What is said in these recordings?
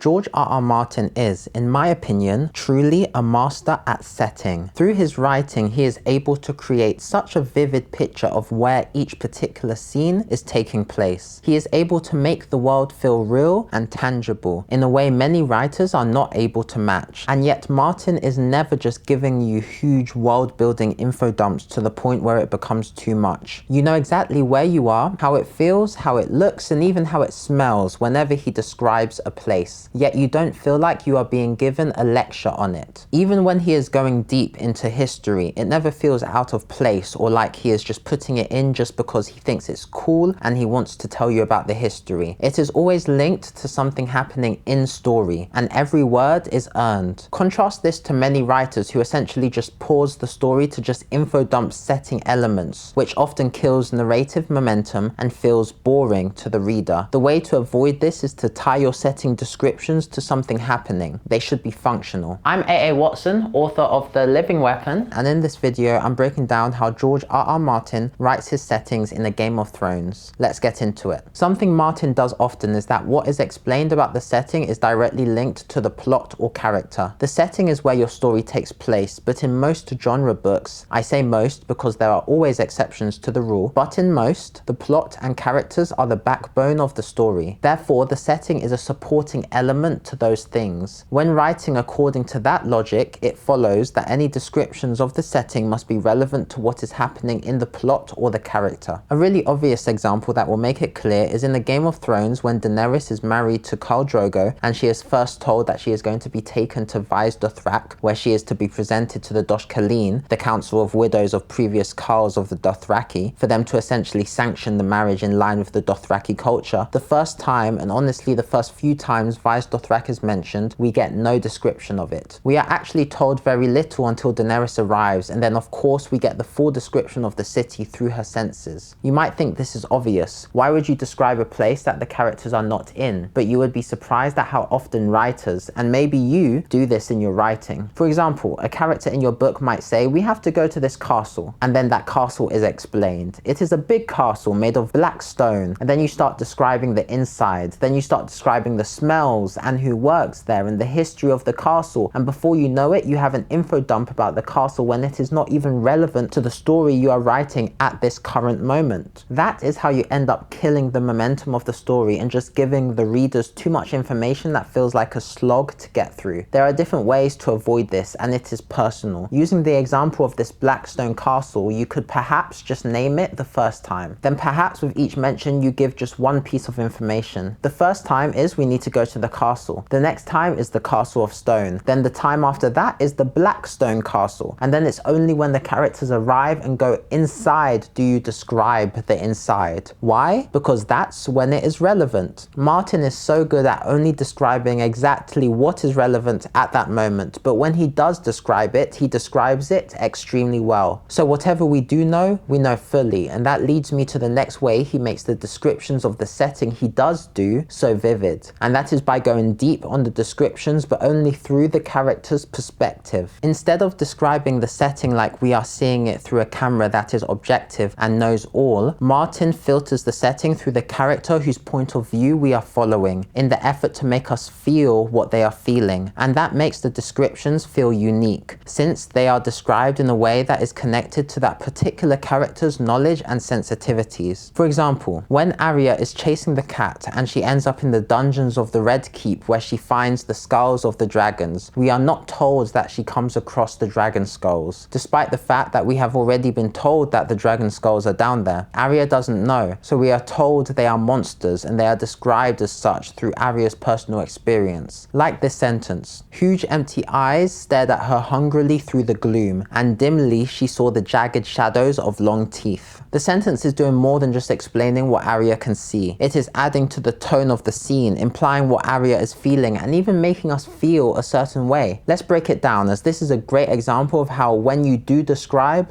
George R.R. Martin is, in my opinion, truly a master at setting. Through his writing, he is able to create such a vivid picture of where each particular scene is taking place. He is able to make the world feel real and tangible in a way many writers are not able to match. And yet Martin is never just giving you huge world-building info dumps to the point where it becomes too much. You know exactly where you are, how it feels, how it looks, and even how it smells whenever he describes a place. Yet you don't feel like you are being given a lecture on it. Even when he is going deep into history, it never feels out of place or like he is just putting it in just because he thinks it's cool and he wants to tell you about the history. It is always linked to something happening in story, and every word is earned. Contrast this to many writers who essentially just pause the story to just info dump setting elements, which often kills narrative momentum and feels boring to the reader. The way to avoid this is to tie your setting descriptions to something happening. They should be functional. I'm A.A. Watson, author of The Living Weapon, and in this video I'm breaking down how George R.R. Martin writes his settings in a Game of Thrones. Let's get into it. Something Martin does often is that what is explained about the setting is directly linked to the plot or character. The setting is where your story takes place, but in most genre books, I say most because there are always exceptions to the rule, but in most, the plot and characters are the backbone of the story. Therefore, the setting is a supporting element to those things. When writing according to that logic, it follows that any descriptions of the setting must be relevant to what is happening in the plot or the character. A really obvious example that will make it clear is in the Game of Thrones when Daenerys is married to Khal Drogo and she is first told that she is going to be taken to Vaes Dothrak, where she is to be presented to the Dosh Khaleen, the council of widows of previous Khals of the Dothraki, for them to essentially sanction the marriage in line with the Dothraki culture. The first time, and honestly the first few times Vaes Dothrak is mentioned, we get no description of it. We are actually told very little until Daenerys arrives, and then of course we get the full description of the city through her senses. You might think this is obvious. Why would you describe a place that the characters are not in? But you would be surprised at how often writers, and maybe you, do this in your writing. For example, a character in your book might say, we have to go to this castle, and then that castle is explained. It is a big castle made of black stone, and then you start describing the inside, then you start describing the smells and who works there and the history of the castle, and before you know it, you have an info dump about the castle when it is not even relevant to the story you are writing at this current moment. That is how you end up killing the momentum of the story and just giving the readers too much information that feels like a slog to get through. There are different ways to avoid this, and it is personal. Using the example of this Blackstone castle, you could perhaps just name it the first time. Then perhaps with each mention you give just one piece of information. The first time is we need to go to the castle. The next time is the Castle of Stone. Then the time after that is the Blackstone Castle. And then it's only when the characters arrive and go inside do you describe the inside. Why? Because that's when it is relevant. Martin is so good at only describing exactly what is relevant at that moment, but when he does describe it, he describes it extremely well. So whatever we do know, we know fully, and that leads me to the next way he makes the descriptions of the setting he does do so vivid, and that is by going deep on the descriptions but only through the character's perspective. Instead of describing the setting like we are seeing it through a camera that is objective and knows all, Martin filters the setting through the character whose point of view we are following in the effort to make us feel what they are feeling, and that makes the descriptions feel unique since they are described in a way that is connected to that particular character's knowledge and sensitivities. For example, when Arya is chasing the cat and she ends up in the dungeons of the Red Keep where she finds the skulls of the dragons, we are not told that she comes across the dragon skulls, despite the fact that we have already been told that the dragon skulls are down there. Arya doesn't know, so we are told they are monsters and they are described as such through Arya's personal experience. Like this sentence, huge empty eyes stared at her hungrily through the gloom, and dimly she saw the jagged shadows of long teeth. The sentence is doing more than just explaining what Arya can see. It is adding to the tone of the scene, implying what Arya is feeling and even making us feel a certain way. Let's break it down, as this is a great example of how when you do describe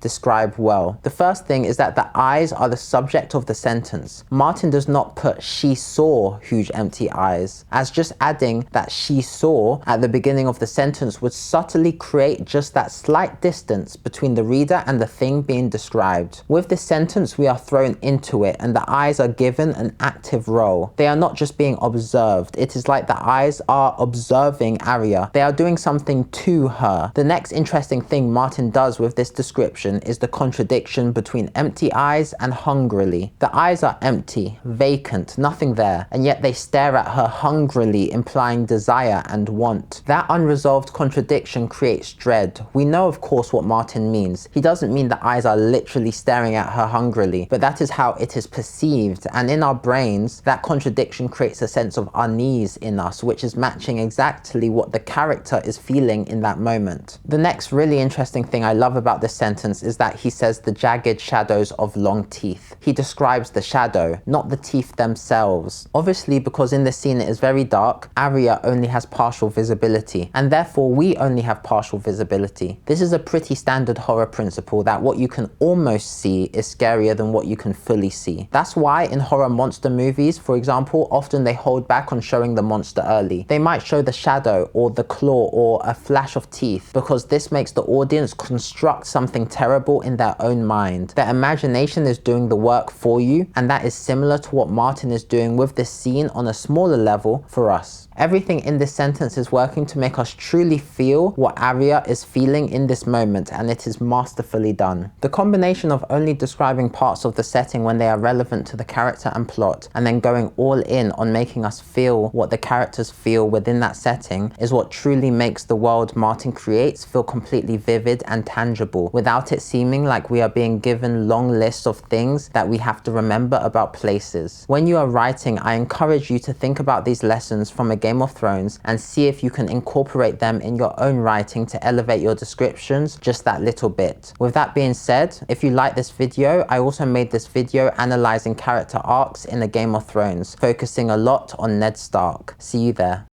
well. The first thing is that the eyes are the subject of the sentence. Martin does not put she saw huge empty eyes, as just adding that she saw at the beginning of the sentence would subtly create just that slight distance between the reader and the thing being described. With this sentence we are thrown into it and the eyes are given an active role. They are not just being observed. It is like like the eyes are observing Arya. They are doing something to her. The next interesting thing Martin does with this description is the contradiction between empty eyes and hungrily. The eyes are empty, vacant, nothing there, and yet they stare at her hungrily, implying desire and want. That unresolved contradiction creates dread. We know, of course, what Martin means. He doesn't mean the eyes are literally staring at her hungrily, but that is how it is perceived, and in our brains, that contradiction creates a sense of unease in us, which is matching exactly what the character is feeling in that moment. The next really interesting thing I love about this sentence is that he says the jagged shadows of long teeth. He describes the shadow, not the teeth themselves. Obviously, because in this scene it is very dark, Arya only has partial visibility, and therefore we only have partial visibility. This is a pretty standard horror principle, that what you can almost see is scarier than what you can fully see. That's why in horror monster movies, for example, often they hold back on showing the monster early. They might show the shadow or the claw or a flash of teeth, because this makes the audience construct something terrible in their own mind. Their imagination is doing the work for you, and that is similar to what Martin is doing with this scene on a smaller level for us. Everything in this sentence is working to make us truly feel what Arya is feeling in this moment, and it is masterfully done. The combination of only describing parts of the setting when they are relevant to the character and plot, and then going all in on making us feel what the characters feel within that setting, is what truly makes the world Martin creates feel completely vivid and tangible, without it seeming like we are being given long lists of things that we have to remember about places. When you are writing, I encourage you to think about these lessons from a Game of Thrones and see if you can incorporate them in your own writing to elevate your descriptions just that little bit. With that being said, if you like this video, I also made this video analyzing character arcs in a Game of Thrones, focusing a lot on Ned Stark. See you there.